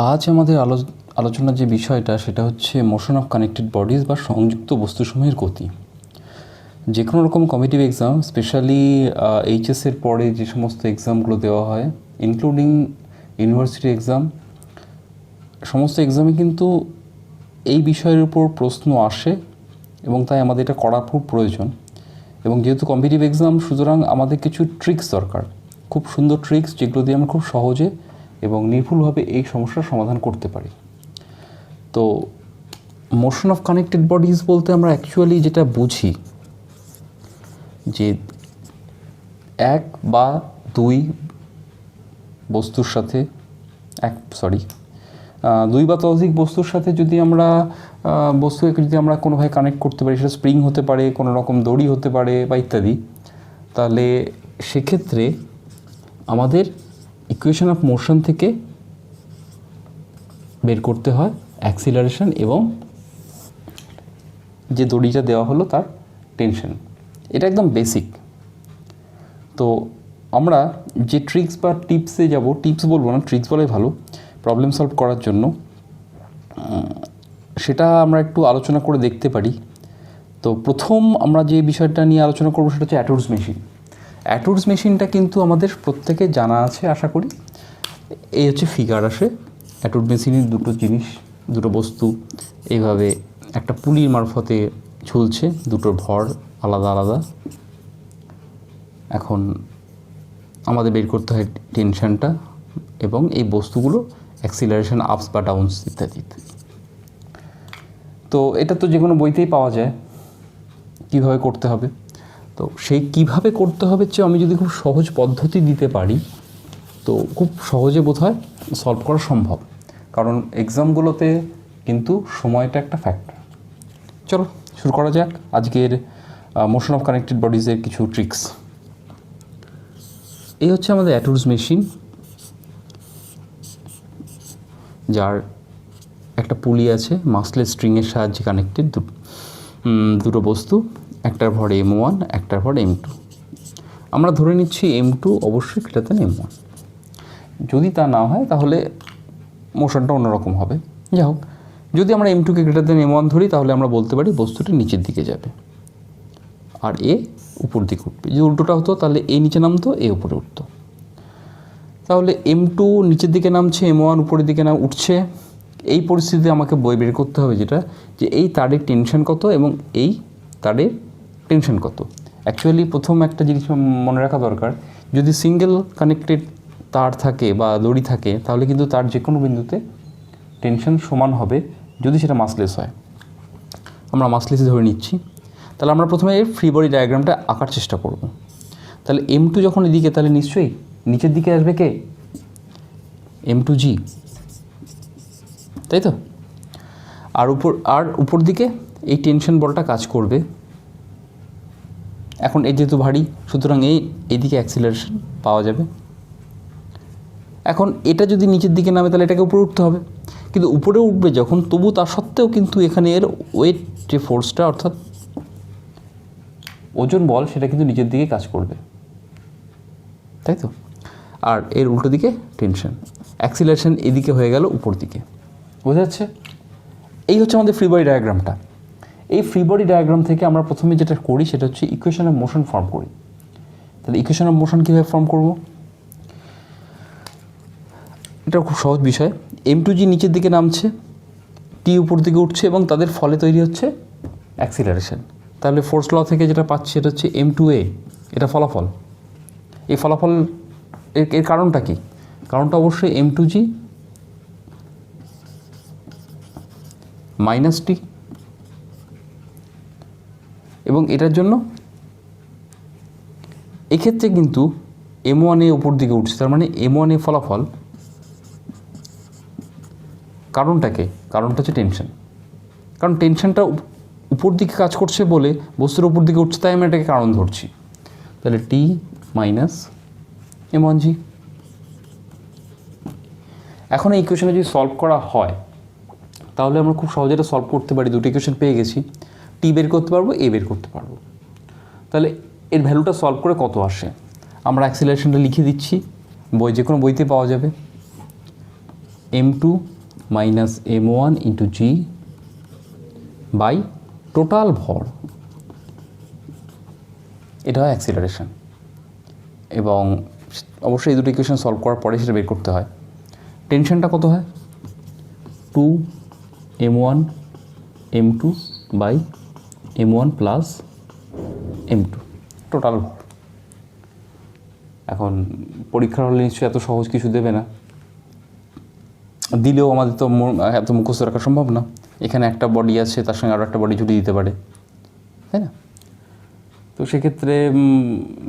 আজ আমাদের আলোচনার যে বিষয়টা সেটা হচ্ছে মোশন অফ কানেক্টেড বডিজ বা সংযুক্ত বস্তুসমূহের গতি। যে কোনো রকম কম্পিটিটিভ এক্সাম, স্পেশালি এইচএসের পরে যে সমস্ত এক্সামগুলো দেওয়া হয়, ইনক্লুডিং ইউনিভার্সিটি এক্সাম, সমস্ত এক্সামে কিন্তু এই বিষয়ের উপর প্রশ্ন আসে এবং তাই আমাদের এটা করা খুব প্রয়োজন। এবং যেহেতু কম্পিটিটিভ এক্সাম, সুতরাং আমাদের কিছু ট্রিক্স দরকার, খুব সুন্দর ট্রিক্স, যেগুলো দিয়ে আমরা খুব সহজে এবং নির্ভুলভাবে এই সমস্যার সমাধান করতে পারি। তো মোশন অফ কানেক্টেড বডিজ বলতে আমরা অ্যাকচুয়ালি যেটা বুঝি যে এক বা দুই বস্তুর সাথে দুই বা ততোধিক বস্তুর সাথে যদি আমরা বস্তুকে যদি আমরা কোনোভাবে কানেক্ট করতে পারি, সেটা স্প্রিং হতে পারে, কোনো রকম দড়ি হতে পারে বা ইত্যাদি, তাহলে সেক্ষেত্রে আমাদের ইকুয়েশন অফ মোশন থেকে বের করতে হয় অ্যাক্সিলারেশন এবং যে দড়িটা দেওয়া হলো তার টেনশন। এটা একদম বেসিক। তো আমরা যে ট্রিক্স বা টিপসে যাব, টিপস বলবো না, ট্রিক্স বলাই ভালো, প্রবলেম সলভ করার জন্য, সেটা আমরা একটু আলোচনা করে দেখতে পারি। তো প্রথম আমরা যে বিষয়টা নিয়ে আলোচনা করবো সেটা হচ্ছে অ্যাটুডস মেশিন। অ্যাটুডস মেশিনটা কিন্তু আমাদের প্রত্যেকে জানা আছে আশা করি। এই হচ্ছে ফিগার আসে অ্যাটুড মেশিনের দুটো বস্তু এইভাবে একটা পুলির মারফতে ঝুলছে, দুটোর ভর আলাদা আলাদা। এখন আমাদের বের করতে হয় টেনশনটা এবং এই বস্তুগুলো অ্যাক্সিলারেশন আপস বা ডাউনস ইত্যাদি ইত্যাদি। তো এটা তো যে কোনো বইতেই পাওয়া যায় কীভাবে করতে হবে। তো সেই কীভাবে করতে হবে চেয়ে আমি যদি খুব সহজ পদ্ধতি দিতে পারি তো খুব সহজে বোধহয় সলভ করা সম্ভব, কারণ এক্সামগুলোতে কিন্তু সময়টা একটা ফ্যাক্টর। চলো শুরু করা যাক আজকের মোশন অফ কানেক্টেড বডিজের কিছু ট্রিক্স। এই হচ্ছে আমাদের অ্যাটুডস মেশিন, যার একটা পুলি আছে, মাসলেস স্ট্রিংয়ের সাহায্যে কানেক্টেড দুটো বস্তু, একটার ভর M1, একটার ভর M2। আমরা ধরে নিচ্ছি M2 অবশ্যই গ্রেটার দ্যান M1। যদি তা না হয় তাহলে মোশনটা অন্যরকম হবে। যাই হোক, যদি আমরা M2কে গ্রেটার দ্যান M1 ধরি তাহলে আমরা বলতে পারি বস্তুটি নিচের দিকে যাবে আর এ উপর দিকে উঠবে। যদি উল্টোটা হতো তাহলে এ নিচে নামতো, এ উপরে উঠতো। তাহলে M2 নিচের দিকে নামছে, M1 উপরের দিকে উঠছে। এই পরিস্থিতিতে আমাকে বই বের করতে হবে যেটা, যে এই তারের টেনশন কত এবং এই তারের টেনশন কত। অ্যাকচুয়ালি প্রথম একটা জিনিস মনে রাখা দরকার, যদি সিঙ্গেল কানেক্টেড তার থাকে বা দড়ি থাকে তাহলে কিন্তু তার যে কোনো বিন্দুতে টেনশন সমান হবে যদি সেটা মাসলেস হয়। আমরা মাসলেস ধরে নিচ্ছি। তাহলে আমরা প্রথমে এর ফ্রি বডি ডায়াগ্রামটা আঁকার চেষ্টা করব। তাহলে M2 যখন এদিকে, তাহলে নিশ্চয়ই নিচের দিকে আসবে কে? M2G, তাই তো? আর উপর দিকে এই টেনশন বলটা কাজ করবে। এখন এই যেহেতু ভারী, সুতরাং এইদিকে অ্যাক্সিলারেশন পাওয়া যাবে। এখন এটা যদি নিচের দিকে নামে তাহলে এটাকে উপরে উঠতে হবে, কিন্তু উপরে উঠবে যখন, তবু তা সত্ত্বেও কিন্তু এখানে এর ওয়েট যে ফোর্সটা, অর্থাৎ ওজন বল, সেটা কিন্তু নিচের দিকে কাজ করবে, তাই তো? আর এর উল্টো দিকে টেনশন, অ্যাক্সিলারেশন এদিকে হয়ে গেল উপর দিকে। বোঝা যাচ্ছে? এই হচ্ছে আমাদের ফ্রি বডি ডায়াগ্রামটা। এই ফ্রি বডি ডায়াগ্রাম থেকে আমরা প্রথমে যেটা করি সেটা হচ্ছে ইকুয়েশন অফ মোশন ফর্ম করি। তাহলে ইকুয়েশন অফ মোশন কীভাবে ফর্ম করব? এটা খুব সহজ বিষয়। M2G নিচের দিকে নামছে, T উপর দিকে উঠছে এবং তাদের ফলে তৈরি হচ্ছে অ্যাক্সিলারেশন। তাহলে ফোর্স ল থেকে যেটা পাচ্ছি এটা হচ্ছে M2A, এটা ফলাফল। এই ফলাফল এর কারণটা কি? কারণটা অবশ্যই M2G মাইনাস T, এবং এটার জন্য এক্ষেত্রে কিন্তু M1A উপর দিকে উঠছে, তার মানে M1A ফলাফল। কারণটা হচ্ছে টেনশন, কারণ টেনশনটা উপর দিকে কাজ করছে বলে বস্তুর উপর দিকে উঠছে, তাই আমি এটাকে কারণ ধরছি। তাহলে T মাইনাস M1G। এখন এই ইকুয়েশনে যদি সলভ করা হয় তাহলে আমরা খুব সহজে এটা সলভ করতে পারি। দুটো ইকুয়েশন পেয়ে গেছি, T বের করতে পারবো, A বের করতে পারবো। তাহলে এর ভ্যালুটা সলভ করে কত আসে, আমরা অ্যাক্সিলারেশনটা লিখে দিচ্ছি, যে কোনো বইতে পাওয়া যাবে। m2 minus m1 into g by total ভর, এটা হয় অ্যাক্সিলারেশন। এবং অবশ্যই এই দুটো ইকুয়েশন সলভ করার পরে সেটা বের করতে হয়। টেনশনটা কত হয়? 2m1 m2 by m1 plus m2 total ভর। এখন পরীক্ষার হলে নিশ্চয়ই এত সহজ কিছু দেবে না, দিলেও আমাদের তো এত মুখস্থ রাখা সম্ভব না। এখানে একটা বডি আছে, তার সঙ্গে আরও একটা বডি জুড়ে দিতে পারে, তাই না? তো সেক্ষেত্রে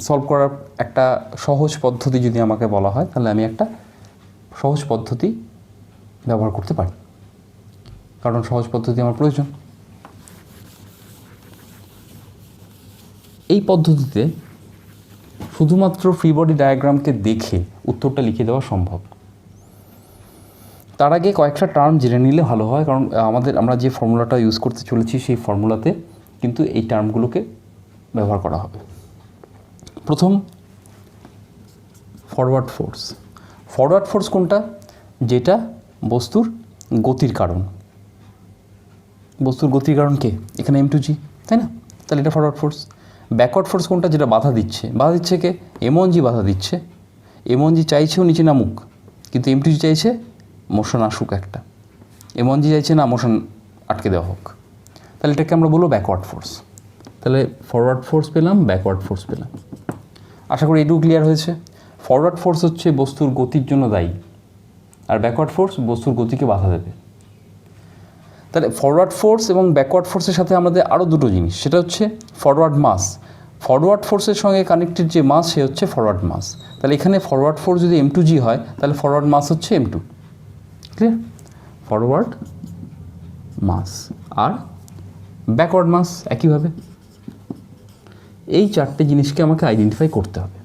সলভ করার একটা সহজ পদ্ধতি যদি আমাকে বলা হয়, তাহলে আমি একটা সহজ পদ্ধতি ব্যবহার করতে পারি, কারণ সহজ পদ্ধতি আমার প্রয়োজন। এই পদ্ধতিতে শুধুমাত্র ফ্রি বডি ডায়াগ্রামকে দেখে উত্তরটা লিখে দেওয়া সম্ভব। তার আগে কয়েকটা টার্ম জেনে নিলে ভালো হয়, কারণ আমরা যে ফর্মুলাটা ইউজ করতে চলেছি সেই ফর্মুলাতে কিন্তু এই টার্মগুলোকে ব্যবহার করা হবে। প্রথম, ফরওয়ার্ড ফোর্স। ফরওয়ার্ড ফোর্স কোনটা? যেটা বস্তুর গতির কারণ। বস্তুর গতির কারণ কে? এখানে m2g, তাই না? তাহলে এটা ফরওয়ার্ড ফোর্স। ব্যাকওয়ার্ড ফোর্স কোনটা? যেটা বাধা দিচ্ছে। বাধা দিচ্ছে কে? m1g বাধা দিচ্ছে। m1g চাইছেও নিচে নামুক, কিন্তু m2g চাইছে মোশন আসুক একটা। m1g চাইছে না মোশন আটকে দেওয়া হোক, তাহলে এটাকে আমরা বলবো ব্যাকওয়ার্ড ফোর্স। তাহলে ফরওয়ার্ড ফোর্স পেলাম, ব্যাকওয়ার্ড ফোর্স পেলাম। আশা করি এটুকু ক্লিয়ার হয়েছে। ফরওয়ার্ড ফোর্স হচ্ছে বস্তুর গতির জন্য দায়ী, আর ব্যাকওয়ার্ড ফোর্স বস্তুর গতিকে বাধা দেবে। তাহলে ফরওয়ার্ড ফোর্স এবং ব্যাকওয়ার্ড ফোর্সের সাথে আমাদের আরও দুটো জিনিস, সেটা হচ্ছে ফরওয়ার্ড মাস। ফরওয়ার্ড ফোর্সের সঙ্গে কানেক্টেড যে মাস, সে হচ্ছে ফরওয়ার্ড মাস। তাহলে এখানে ফরওয়ার্ড ফোর্স যদি m2g হয়, তাহলে ফরওয়ার্ড মাস হচ্ছে m2। ক্লিয়ার? ফরওয়ার্ড মাস আর ব্যাকওয়ার্ড মাস একইভাবে। এই চারটে জিনিসকে আমাকে আইডেন্টিফাই করতে হবে।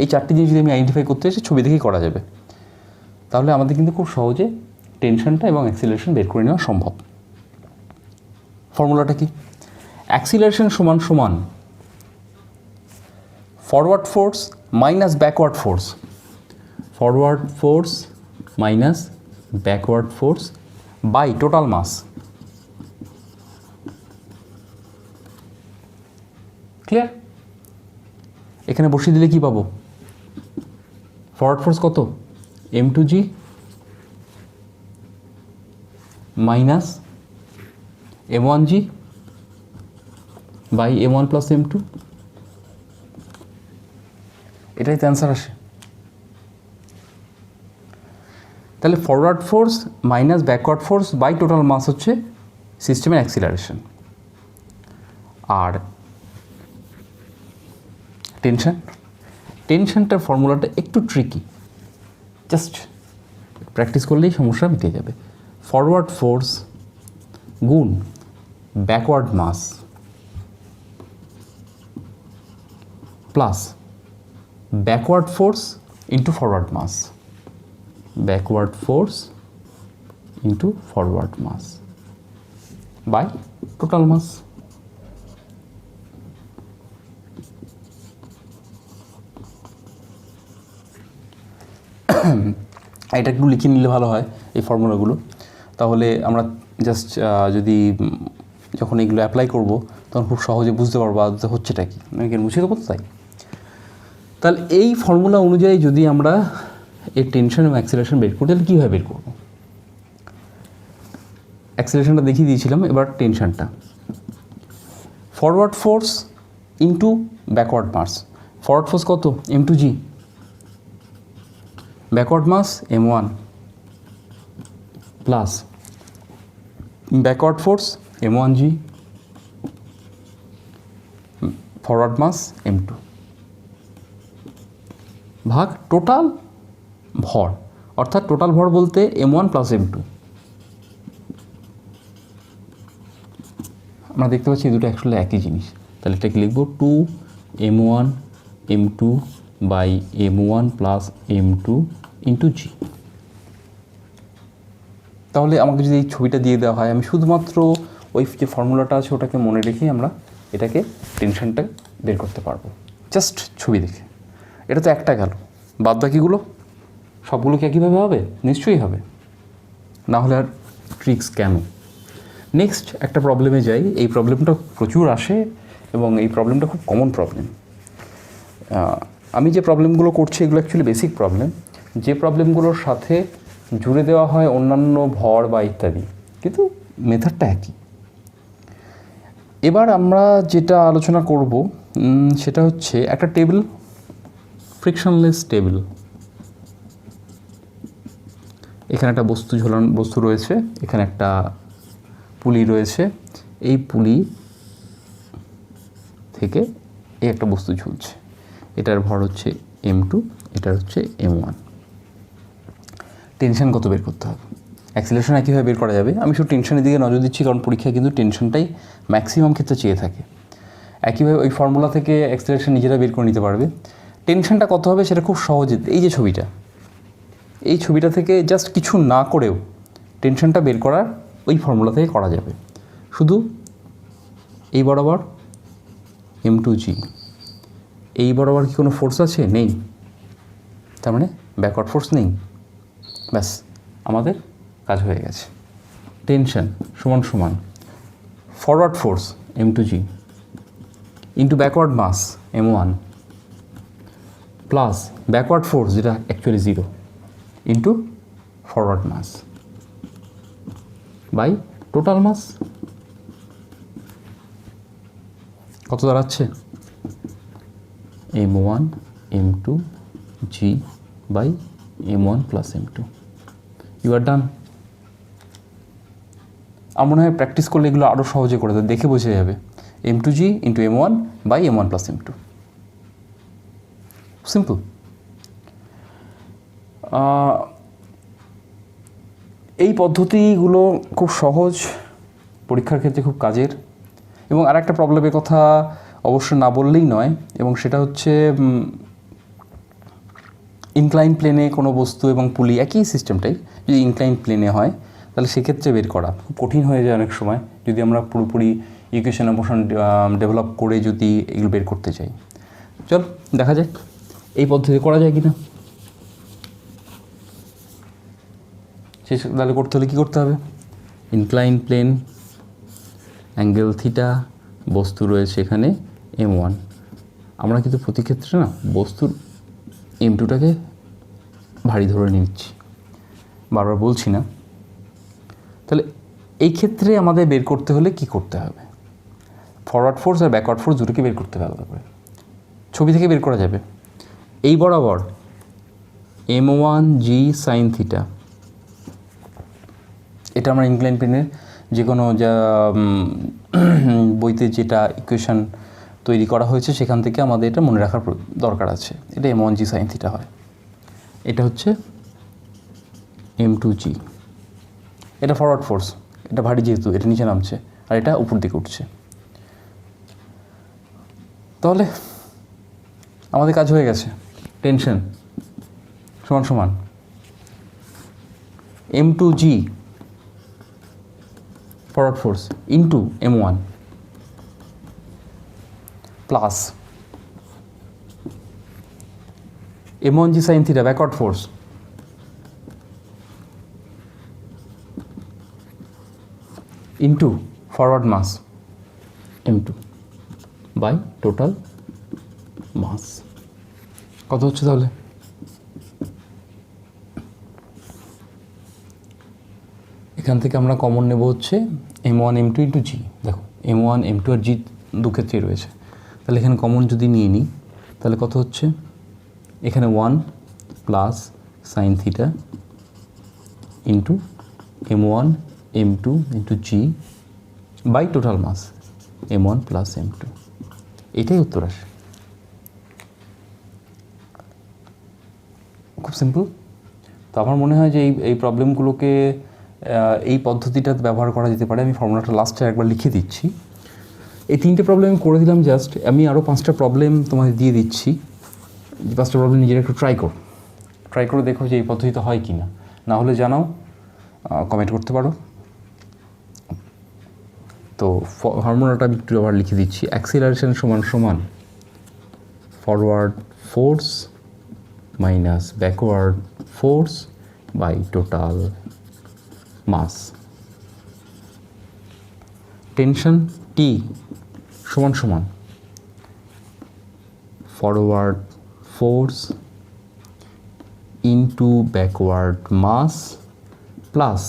এই চারটে জিনিস যদি আমি আইডেন্টিফাই করতে এসে ছবি দেখেই করা যাবে, তাহলে আমাদের কিন্তু খুব সহজে টেনশনটা এবং অ্যাক্সিলারেশন বের করে নেওয়া সম্ভব। ফর্মুলাটা কি? অ্যাক্সিলারেশন সমান সমান forward force minus backward force. Forward force minus backward force by total mass. Clear? এখানে বসিয়ে দিলে কি পাবো? ফরওয়ার্ড ফোর্স কত? m2g minus m1g by m1 plus m2। এটাই তো অ্যান্সার আসে। তাহলে forward force minus backward force by total mass হচ্ছে সিস্টেমের অ্যাক্সিলারেশন। আর টেনশনটার ফর্মুলাটা একটু ট্রিকি, জাস্ট প্র্যাকটিস করলেই সমস্যা মিটে যাবে। ফরওয়ার্ড ফোর্স গুণ backward mass plus backward force into forward mass. Backward force into forward mass by total mass. এটা একটু লিখে নিলে ভালো হয় এই ফর্মুলাগুলো, তাহলে আমরা জাস্ট যদি যখন এগুলো অ্যাপ্লাই করব তখন খুব সহজে বুঝতে পারবো আদতে হচ্ছেটা কি, অনেকে বুঝে দেবো তো তাই। তাহলে এই ফর্মুলা অনুযায়ী যদি আমরা এই টেনশন এবং অ্যাক্সিলারেশন বের করি, তাহলে কীভাবে বের করবো? অ্যাক্সিলারেশনটা দেখিয়ে দিয়েছিলাম, এবার টেনশনটা। Forward force into backward mass. Forward force কত? m2g, backward mass m1 plus backward force m1g, forward mass m2 ভাগ টোটাল ভর, অর্থাৎ টোটাল ভর বলতে m1 প্লাস m2। আমরা দেখতে পাচ্ছি এই দুটো অ্যাকচুয়ালি একই জিনিস। তাহলে এটাকে লিখব 2m1 m2 by m1 plus m2 into জি। তাহলে আমাকে যদি এই ছবিটা দিয়ে দেওয়া হয়, আমি শুধুমাত্র ওই যে ফর্মুলাটা আছে ওটাকে মনে রেখেই আমরা এটাকে টেনশনটা বের করতে পারবো, জাস্ট ছবি দেখে। এটা তো একটা গেল, বাদ বাকিগুলো সবগুলো কি একইভাবে হবে? নিশ্চয়ই হবে, না হলে আর ট্রিক্স কেন? নেক্সট একটা প্রবলেমে যাই। এই প্রবলেমটা প্রচুর আসে এবং এই প্রবলেমটা খুব কমন প্রবলেম। আমি যে প্রবলেমগুলো করছি এগুলো অ্যাকচুয়ালি বেসিক প্রবলেম, যে প্রবলেমগুলোর সাথে জুড়ে দেওয়া হয় অন্যান্য ভর বা ইত্যাদি, কিন্তু মেথডটা একই। এবার আমরা যেটা আলোচনা করব সেটা হচ্ছে একটা টেবিল, ফ্রিকশনলেস টেবিল। এখানে একটা বস্তু রয়েছে, এখানে একটা পুলি রয়েছে, এই পুলি থেকে এই একটা বস্তু ঝুলছে, এটার ভর হচ্ছে m2, এটার হচ্ছে m1। টেনশন কত বের করতে হবে? অ্যাক্সিলারেশন একইভাবে বের করা যাবে। আমি শুধু টেনশনের দিকে নজর দিচ্ছি কারণ পরীক্ষায় কিন্তু টেনশনটাই ম্যাক্সিমাম ক্ষেত্রে চেয়ে থাকে। একইভাবে ওই ফর্মুলা থেকে অ্যাক্সিলারেশন নিজেরা বের করে নিতে পারবে। টেনশনটা কত হবে সেটা খুব সহজে, এই যে ছবিটা, এই ছবিটা থেকে জাস্ট কিছু না করেও টেনশনটা বের করার ওই ফর্মুলা থেকে করা যাবে। শুধু এই বরাবর m2g, এই বরাবর কি কোনো ফোর্স আছে? নেই, তার মানে ব্যাকওয়ার্ড ফোর্স নেই। ব্যাস, আমাদের কাজ হয়ে গেছে। টেনশন সমান সমান forward force m2g into backward mass m1 plus backward force যেটা actually 0 into forward mass by total mass. কত দাঁড়াচ্ছে? m1 m2 g by m1 plus m2। You are done. আমার মনে হয় প্র্যাকটিস করলে এগুলো আরও সহজে করে দেয়, দেখে বোঝা যাবে। m2g into m1 by m1 plus m2, simple. এই পদ্ধতিগুলো খুব সহজ, পরীক্ষার ক্ষেত্রে খুব কাজের। এবং আর একটা প্রবলেমের কথা অবশ্য না বললেই নয়, এবং সেটা হচ্ছে ইনক্লাইন প্লেনে কোনো বস্তু এবং পুলি একই সিস্টেমটাই যদি ইনক্লাইন প্লেনে হয় তাহলে সেক্ষেত্রে বের করা খুব কঠিন হয়ে যায় অনেক সময়, যদি আমরা পুরোপুরি ইকুয়েশন অফ মোশন ডেভেলপ করে যদি এগুলো বের করতে চাই। চল দেখা যাক এই পদ্ধতি করা যায় কি না। শেষ তাহলে করতে হলে কী করতে হবে? ইনক্লাইন প্লেন, অ্যাঙ্গেল থিটা, বস্তু রয়েছে এখানে m1। আমরা কিন্তু প্রতি ক্ষেত্রে না বস্তুর m2টাকে ভারী ধরে নিচ্ছি, বারবার বলছি না। তাহলে এই ক্ষেত্রে আমাদের বের করতে হলে কি করতে হবে? ফরওয়ার্ড ফোর্স আর ব্যাকওয়ার্ড ফোর্স দুটোকে বের করতে হবে আলাদা করে, ছবি থেকে বের করা যাবে। এই বরাবর m1g সাইন থিটা, এটা আমরা ইনক্লাইন প্লেনের যে কোনো যা বইতে যেটা ইকুয়েশন তৈরি করা হয়েছে সেখান থেকে আমাদের এটা মনে রাখার দরকার আছে। এটা m1g সাইন থিটা হয়, এটা হচ্ছে m2g। এটা ফরওয়ার্ড ফোর্স, এটা ভারী যেহেতু এটা নিচে নামছে আর এটা উপর দিকে উঠছে। তাহলে আমাদের কাজ হয়ে গেছে। টেনশন সমান সমান m2g forward force into m1 plus m1g sine theta backward force into forward mass m2 by total mass. কত হচ্ছে তাহলে? এখান থেকে আমরা কমন নেব হচ্ছে m1 m2 ইন্টু জি। দেখো m1 m2 আর জি দু ক্ষেত্রেই রয়েছে, তাহলে এখানে কমন যদি নিয়ে নিই তাহলে কত হচ্ছে? এখানে 1 plus sine theta into m1 m2 into g by total mass m1 plus m2, এটাই উত্তর আসে। খুব সিম্পল। তো আমার মনে হয় যে এই প্রবলেমগুলোকে এই পদ্ধতিটা ব্যবহার করা যেতে পারে। আমি ফর্মুলাটা লাস্টে একবার লিখে দিচ্ছি। এই 3টে প্রবলেম করে দিলাম জাস্ট, আমি আরও 5টা প্রবলেম তোমাদের দিয়ে দিচ্ছি। 5টা প্রবলেম নিজেরা একটু ট্রাই করে দেখো যে এই পদ্ধতিতে হয় কি না, না হলে জানাও, কমেন্ট করতে পারো। তো ফর্মুলাটা আমি একটু আবার লিখে দিচ্ছি। অ্যাক্সিলারেশন সমান সমান forward force minus backward force by total mass. Tension টি সমান সমান forward force into backward mass plus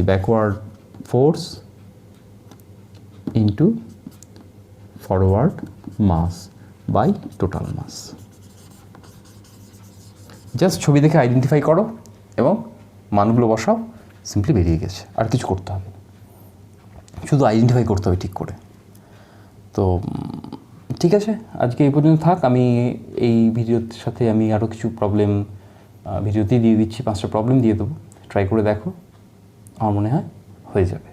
backward force into forward mass by total mass. Just ছবি দেখে আইডেন্টিফাই করো এবং মানগুলো বসাও, সিম্পলি বেরিয়ে গেছে। আর কিছু করতে হবে না, শুধু আইডেন্টিফাই করতে হবে ঠিক করে। তো ঠিক আছে, আজকে এই পর্যন্ত থাক। আমি এই ভিডিওর সাথে আমি আরও কিছু প্রবলেম ভিডিওতেই দিয়ে দিচ্ছি, 5টা প্রবলেম দিয়ে দেবো, ট্রাই করে দেখো, আমার মনে হয় হয়ে যাবে।